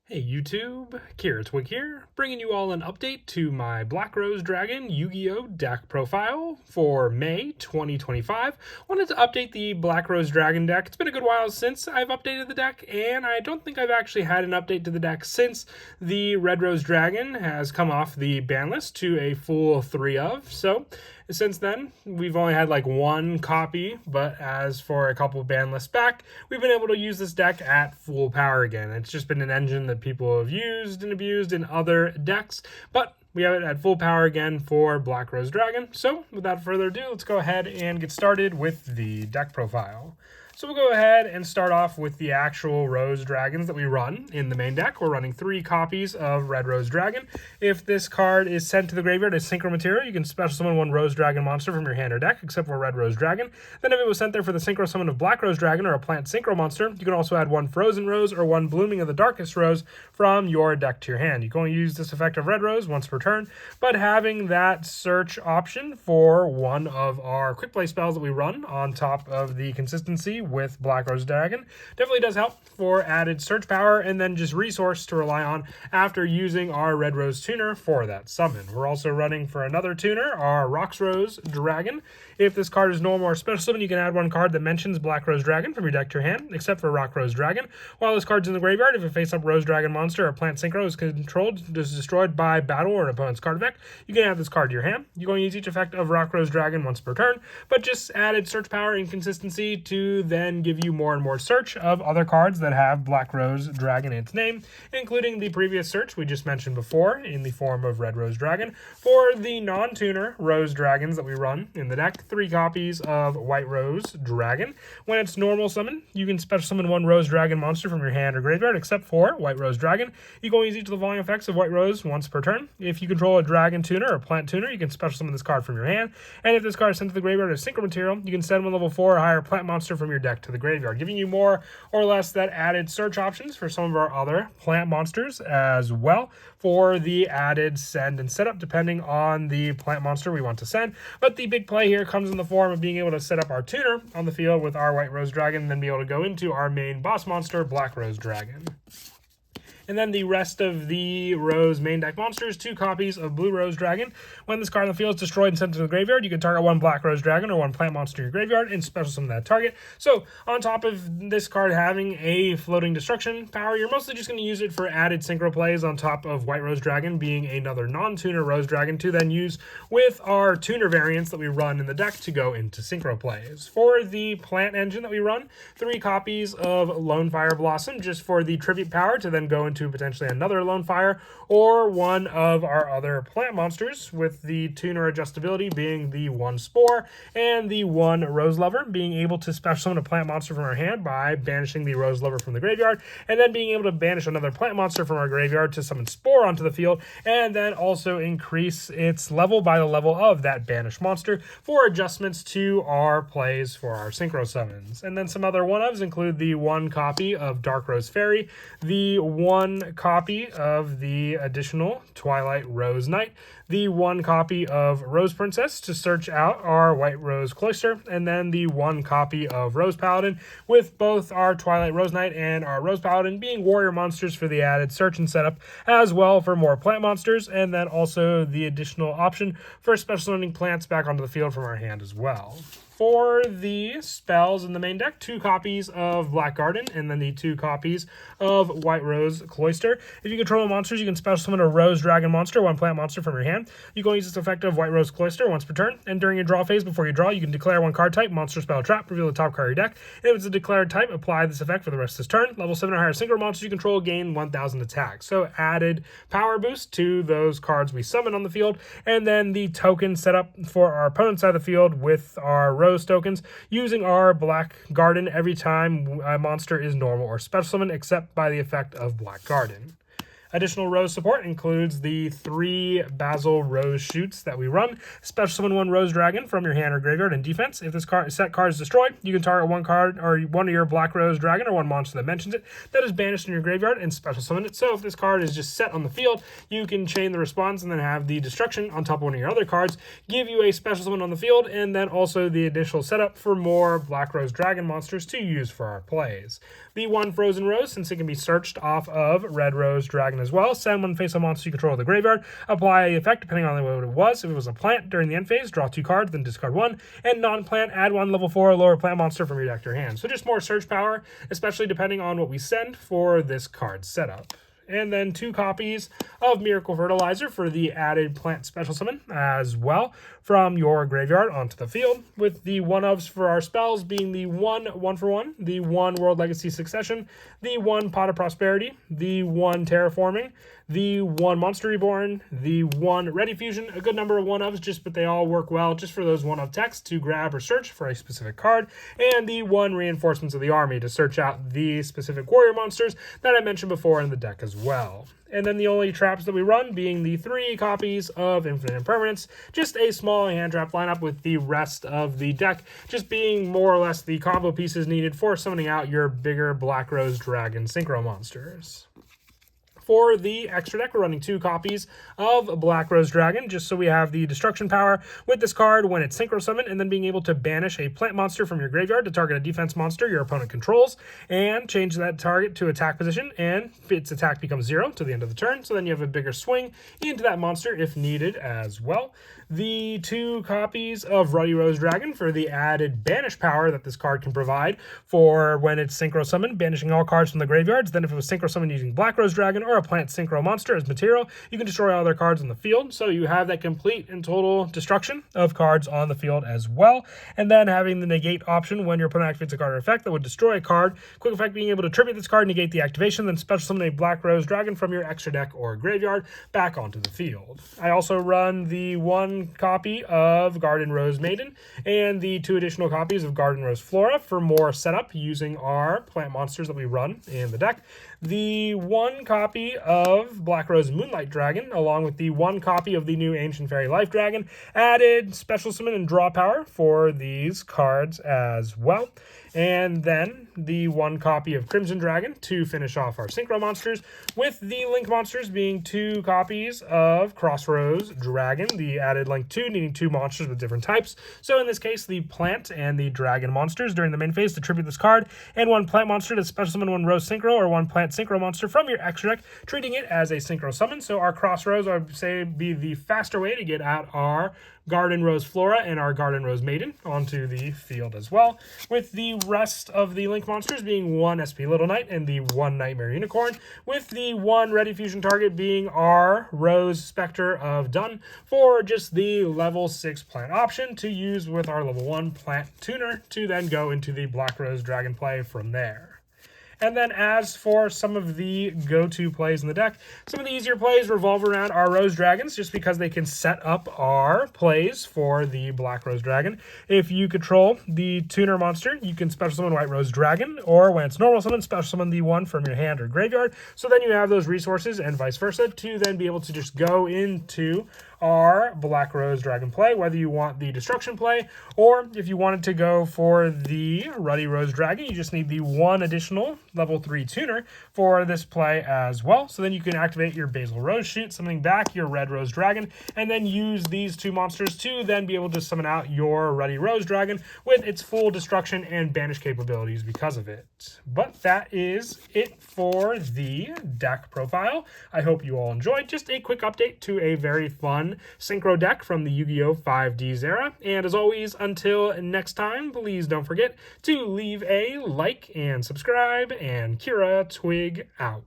Hey YouTube, Twig here, bringing you all an update to my Black Rose Dragon Yu-Gi-Oh deck profile for May 2025. Wanted to update the Black Rose Dragon deck. It's been a good while since I've updated the deck, and I don't think I've actually had an update to the deck since the Red Rose Dragon has come off the ban list to a full 3 of. So since then, we've only had like one copy, but as for a couple of ban lists back, we've been able to use this deck at full power again. It's just been an engine that people have used and abused in other decks, but we have it at full power again for Black Rose Dragon. So without further ado, let's go ahead and get started with the deck profile. So we'll go ahead and start off with the actual Rose Dragons that we run in the main deck. We're running 3 copies of Red Rose Dragon. If this card is sent to the graveyard as synchro material, you can special summon 1 Rose Dragon monster from your hand or deck, except for Red Rose Dragon. Then if it was sent there for the synchro summon of Black Rose Dragon or a plant synchro monster, you can also add 1 Frozen Rose or 1 Blooming of the Darkest Rose from your deck to your hand. You can only use this effect of Red Rose once per turn, but having that search option for one of our quick play spells that we run on top of the consistency with Black Rose Dragon definitely does help for added search power and then just resource to rely on after using our Red Rose tuner for that summon. We're also running for another tuner, our Rocks Rose Dragon. If this card is normal or special summon, you can add 1 card that mentions Black Rose Dragon from your deck to your hand, except for Rock Rose Dragon. While this card's in the graveyard, if a face-up Rose Dragon monster or plant synchro is controlled, is destroyed by battle or an opponent's card effect, you can add this card to your hand. You're going to use each effect of Rock Rose Dragon once per turn, but just added search power and consistency to then give you more and more search of other cards that have Black Rose Dragon in its name, including the previous search we just mentioned before in the form of Red Rose Dragon. For the non-tuner Rose Dragons that we run in the deck, 3 copies of White Rose Dragon. When it's normal summon, you can special summon 1 Rose Dragon monster from your hand or graveyard, except for White Rose Dragon. You can only use each of the following effects of White Rose once per turn. If you control a Dragon tuner or plant tuner, you can special summon this card from your hand. And if this card is sent to the graveyard as synchro material, you can send 1 level 4 or higher plant monster from your deck to the graveyard, giving you more or less that added search options for some of our other plant monsters as well for the added send and setup depending on the plant monster we want to send. But the big play here comes in the form of being able to set up our tuner on the field with our White Rose Dragon and then be able to go into our main boss monster, Black Rose Dragon. And then the rest of the Rose main deck monsters, 2 copies of Blue Rose Dragon. When this card on the field is destroyed and sent to the graveyard, you can target 1 Black Rose Dragon or 1 plant monster in your graveyard and special summon that target. So on top of this card having a floating destruction power, you're mostly just going to use it for added synchro plays on top of White Rose Dragon being another non-tuner Rose Dragon to then use with our tuner variants that we run in the deck to go into synchro plays. For the plant engine that we run, 3 copies of Lone Fire Blossom just for the tribute power to then go into potentially another Lone Fire, or 1 of our other plant monsters with the tuner adjustability being the 1 Spore and the 1 Rose Lover, being able to special summon a plant monster from our hand by banishing the Rose Lover from the graveyard, and then being able to banish another plant monster from our graveyard to summon Spore onto the field, and then also increase its level by the level of that banished monster for adjustments to our plays for our synchro summons. And then some other one-ofs include the 1 copy of Dark Rose Fairy, the 1 copy of the additional Twilight Rose Knight, the 1 copy of Rose Princess to search out our White Rose Cloister, and then the 1 copy of Rose Paladin, with both our Twilight Rose Knight and our Rose Paladin being warrior monsters for the added search and setup, as well for more plant monsters, and then also the additional option for special summoning plants back onto the field from our hand as well. For the spells in the main deck, 2 copies of Black Garden and then the 2 copies of White Rose Cloister. If you control monsters, you can special summon a Rose Dragon monster, 1 plant monster from your hand. You can use this effect of White Rose Cloister once per turn, and during your draw phase before you draw, you can declare 1 card type, monster, spell, trap, reveal the top card of your deck. And if it's a declared type, apply this effect for the rest of this turn. Level 7 or higher synchro monsters you control gain 1,000 attack. So added power boost to those cards we summon on the field, and then the token setup for our opponent's side of the field with our Rose tokens, using our Black Garden every time a monster is normal or special summon, except by the effect of Black Garden. Additional Rose support includes the 3 Basil Rose shoots that we run. Special summon 1 Rose Dragon from your hand or graveyard in defense. If this set card is destroyed, you can target 1 card or 1 of your Black Rose Dragon or 1 monster that mentions it that is banished in your graveyard and special summon it. So if this card is just set on the field, you can chain the response and then have the destruction on top of one of your other cards, give you a special summon on the field, and then also the initial setup for more Black Rose Dragon monsters to use for our plays. The 1 Frozen Rose, since it can be searched off of Red Rose Dragon as well, send 1 face-up monster you control to the graveyard, apply the effect depending on what it was. If it was a plant during the end phase, draw 2 cards, then discard 1, and non-plant, add 1 level 4 or lower plant monster from your deck to your hand. So just more search power, especially depending on what we send for this card setup. And then 2 copies of Miracle Fertilizer for the added plant special summon as well from your graveyard onto the field, with the 1-ofs for our spells being the 1 1-for-1, the 1 World Legacy Succession, the 1 Pot of Prosperity, the 1 Terraforming, the 1 Monster Reborn, the 1 Ready Fusion, a good number of 1-ofs, but they all work well just for those 1-of text to grab or search for a specific card, and the 1 Reinforcements of the Army to search out the specific warrior monsters that I mentioned before in the deck as well. And then the only traps that we run being the 3 copies of Infinite Impermanence, just a small hand trap lineup with the rest of the deck just being more or less the combo pieces needed for summoning out your bigger Black Rose Dragon Synchro monsters. For the extra deck, we're running 2 copies of Black Rose Dragon, just so we have the destruction power with this card when it's synchro summoned, and then being able to banish a plant monster from your graveyard to target a defense monster your opponent controls, and change that target to attack position, and its attack becomes 0 to the end of the turn, so then you have a bigger swing into that monster if needed as well. The 2 copies of Ruddy Rose Dragon for the added banish power that this card can provide for when it's synchro summoned, banishing all cards from the graveyards. Then if it was synchro summoned using Black Rose Dragon or a plant synchro monster as material, you can destroy all their cards on the field. So you have that complete and total destruction of cards on the field as well. And then having the negate option when your opponent activates a card or effect that would destroy a card. Quick effect being able to tribute this card, negate the activation, then special summon a Black Rose Dragon from your extra deck or graveyard back onto the field. I also run the 1 copy of Garden Rose Maiden and the 2 additional copies of Garden Rose Flora for more setup using our plant monsters that we run in the deck. The 1 copy of Black Rose Moonlight Dragon, along with the 1 copy of the new Ancient Fairy Life Dragon, added special summon and draw power for these cards as well. And then the 1 copy of Crimson Dragon to finish off our synchro monsters, with the link monsters being 2 copies of Crossroads Dragon, the added link 2, needing 2 monsters with different types. So in this case, the plant and the dragon monsters during the main phase to tribute this card, and 1 plant monster to special summon 1 Rose Synchro or 1 plant synchro monster from your extra deck, treating it as a synchro summon. So our Crossroads, I would say, be the faster way to get out our Garden Rose Flora and our Garden Rose Maiden onto the field as well, with the rest of the link monsters being 1 SP Little Knight and the 1 Nightmare Unicorn, with the 1 Ready Fusion target being our Rose Spectre of Dun for just the level 6 plant option to use with our level 1 plant tuner to then go into the Black Rose Dragon play from there. And then as for some of the go-to plays in the deck, some of the easier plays revolve around our Rose Dragons, just because they can set up our plays for the Black Rose Dragon. If you control the tuner monster, you can special summon White Rose Dragon, or when it's normal summon, special summon the 1 from your hand or graveyard. So then you have those resources and vice versa to then be able to just go into our Black Rose Dragon play, whether you want the destruction play or if you wanted to go for the Ruddy Rose Dragon, you just need the 1 additional level 3 tuner for this play as well. So then you can activate your Basil Rose shoot, summoning back your Red Rose Dragon, and then use these 2 monsters to then be able to summon out your Ruddy Rose Dragon with its full destruction and banish capabilities because of it. But that is it for the deck profile. I hope you all enjoyed. Just a quick update to a very fun synchro deck from the Yu-Gi-Oh! 5Ds era. And as always, until next time, please don't forget to leave a like and subscribe, and Kira Twig out.